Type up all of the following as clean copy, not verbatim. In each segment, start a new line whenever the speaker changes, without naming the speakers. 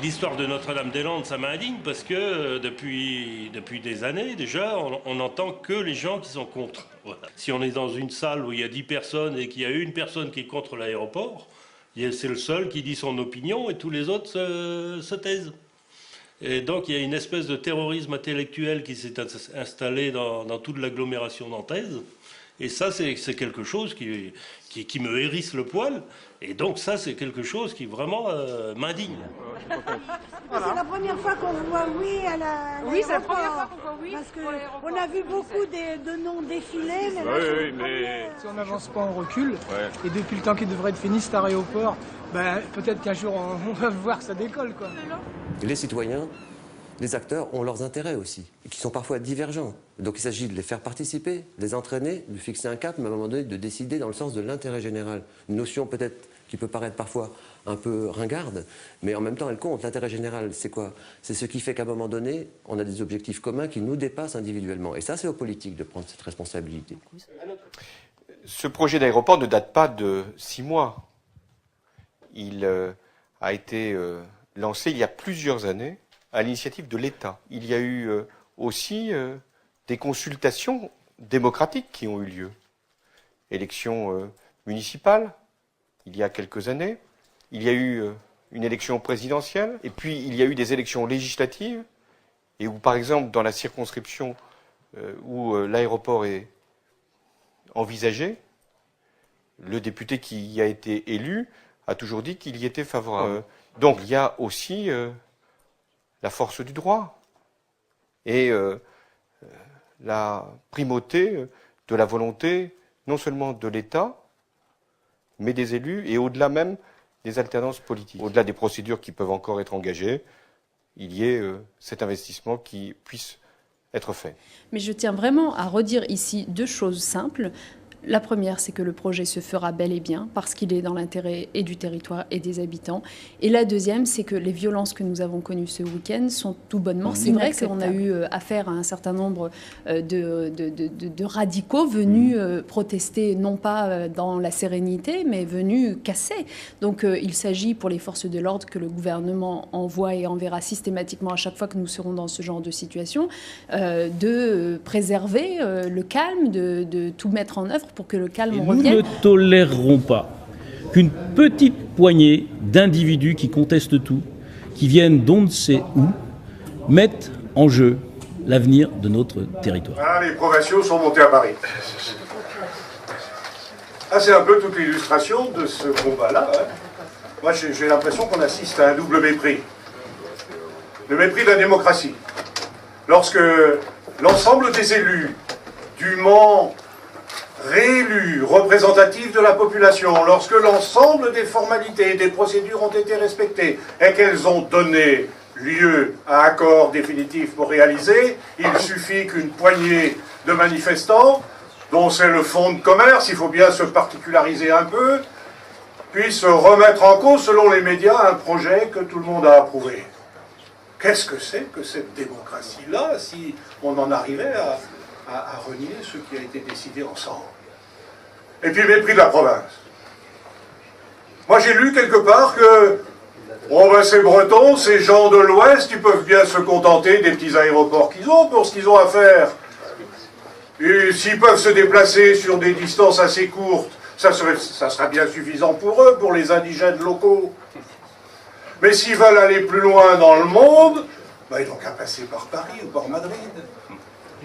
L'histoire de Notre-Dame-des-Landes, ça m'indigne parce que depuis des années déjà, on n'entend que les gens qui sont contre. Voilà. Si on est dans une salle où il y a 10 personnes et qu'il y a une personne qui est contre l'aéroport, c'est le seul qui dit son opinion et tous les autres se taisent. Et donc il y a une espèce de terrorisme intellectuel qui s'est installé dans toute l'agglomération nantaise. Et ça, c'est quelque chose qui me hérisse le poil. Et donc ça, c'est quelque chose qui vraiment m'indigne.
Voilà. C'est la première fois qu'on voit oui à l'aéroport.
Oui, c'est la première fois qu'on voit oui.
Parce qu'on a vu beaucoup de noms défiler. Mais
mais...
Si on n'avance pas, on recule. Et depuis le temps qu'il devrait être fini cet aéroport, ben, peut-être qu'un jour on va voir que ça décolle, quoi.
Les citoyens, les acteurs ont leurs intérêts aussi, qui sont parfois divergents. Donc il s'agit de les faire participer, de les entraîner, de fixer un cap, mais à un moment donné de décider dans le sens de l'intérêt général. Une notion peut-être qui peut paraître parfois un peu ringarde, mais en même temps elle compte. L'intérêt général, c'est quoi? C'est ce qui fait qu'à un moment donné, on a des objectifs communs qui nous dépassent individuellement. Et ça, c'est aux politiques de prendre cette responsabilité.
Ce projet d'aéroport ne date pas de 6 mois. Il a été lancé il y a plusieurs années à l'initiative de l'État. Il y a eu aussi des consultations démocratiques qui ont eu lieu. Élections municipales, il y a quelques années. Il y a eu une élection présidentielle. Et puis, il y a eu des élections législatives. Et où, par exemple, dans la circonscription où l'aéroport est envisagé, le député qui y a été élu a toujours dit qu'il y était favorable. Donc, il y a aussi la force du droit et la primauté de la volonté non seulement de l'État, mais des élus et au-delà même des alternances politiques. Au-delà des procédures qui peuvent encore être engagées, il y ait cet investissement qui puisse être fait.
Mais je tiens vraiment à redire ici 2 choses simples. La première, c'est que le projet se fera bel et bien parce qu'il est dans l'intérêt et du territoire et des habitants. Et la deuxième, c'est que les violences que nous avons connues ce week-end sont tout bonnement inacceptables. C'est vrai qu'on a eu affaire à un certain nombre de radicaux venus protester, non pas dans la sérénité, mais venus casser. Donc il s'agit pour les forces de l'ordre que le gouvernement envoie et enverra systématiquement à chaque fois que nous serons dans ce genre de situation, de préserver le calme, de tout mettre en œuvre pour que le calme revienne.
Nous ne tolérerons pas qu'une petite poignée d'individus qui contestent tout, qui viennent d'on ne sait où, mettent en jeu l'avenir de notre territoire.
Ah, les provinciaux sont montés à Paris. Ah, c'est un peu toute l'illustration de ce combat-là. Hein. Moi, j'ai l'impression qu'on assiste à un double mépris. Le mépris de la démocratie. Lorsque l'ensemble des élus dûment réélus, représentatifs de la population, lorsque l'ensemble des formalités et des procédures ont été respectées et qu'elles ont donné lieu à accord définitif pour réaliser, il suffit qu'une poignée de manifestants, dont c'est le fonds de commerce, il faut bien se particulariser un peu, puisse remettre en cause, selon les médias, un projet que tout le monde a approuvé. Qu'est-ce que c'est que cette démocratie-là, si on en arrivait à renier ce qui a été décidé ensemble? Et puis mépris de la province. Moi j'ai lu quelque part que ces Bretons, ces gens de l'Ouest, ils peuvent bien se contenter des petits aéroports qu'ils ont pour ce qu'ils ont à faire. Et s'ils peuvent se déplacer sur des distances assez courtes, ça sera bien suffisant pour eux, pour les indigènes locaux. Mais s'ils veulent aller plus loin dans le monde, ils n'ont qu'à passer par Paris ou par Madrid.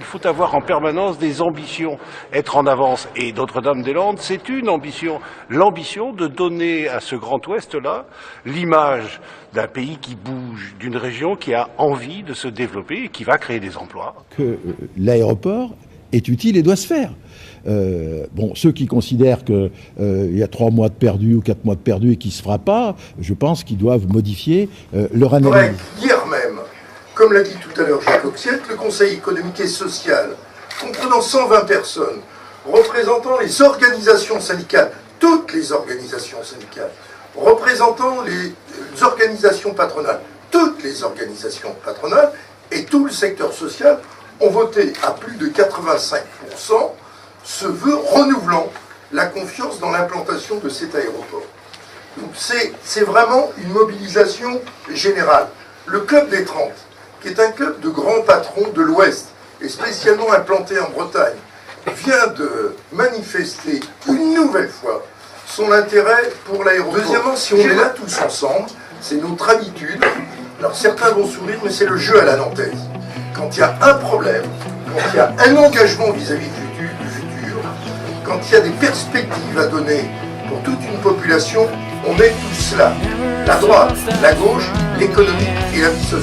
Il faut avoir en permanence des ambitions, être en avance. Et Notre-Dame-des-Landes, c'est une ambition. L'ambition de donner à ce Grand Ouest-là l'image d'un pays qui bouge, d'une région qui a envie de se développer et qui va créer des emplois.
Que l'aéroport est utile et doit se faire. Ceux qui considèrent qu'il y a 3 mois de perdu ou 4 mois de perdu et qui ne se fera pas, je pense qu'ils doivent modifier leur analyse.
Hier même, comme l'a dit tout à l'heure Jacques Oxiette, le Conseil économique et social, comprenant 120 personnes, représentant les organisations syndicales, toutes les organisations syndicales, représentant les organisations patronales, toutes les organisations patronales et tout le secteur social, ont voté à plus de 85% ce vœu renouvelant la confiance dans l'implantation de cet aéroport. Donc c'est vraiment une mobilisation générale. Le Club des 30, qui est un club de grands patrons de l'Ouest, et spécialement implanté en Bretagne, vient de manifester une nouvelle fois son intérêt pour l'aéroport. Deuxièmement, si on est là tous ensemble, c'est notre habitude. Alors certains vont sourire, mais c'est le jeu à la nantaise. Quand il y a un problème, quand il y a un engagement vis-à-vis du futur, quand il y a des perspectives à donner pour toute une population, on est tous là. La droite, la gauche, l'économie et la vie sociale.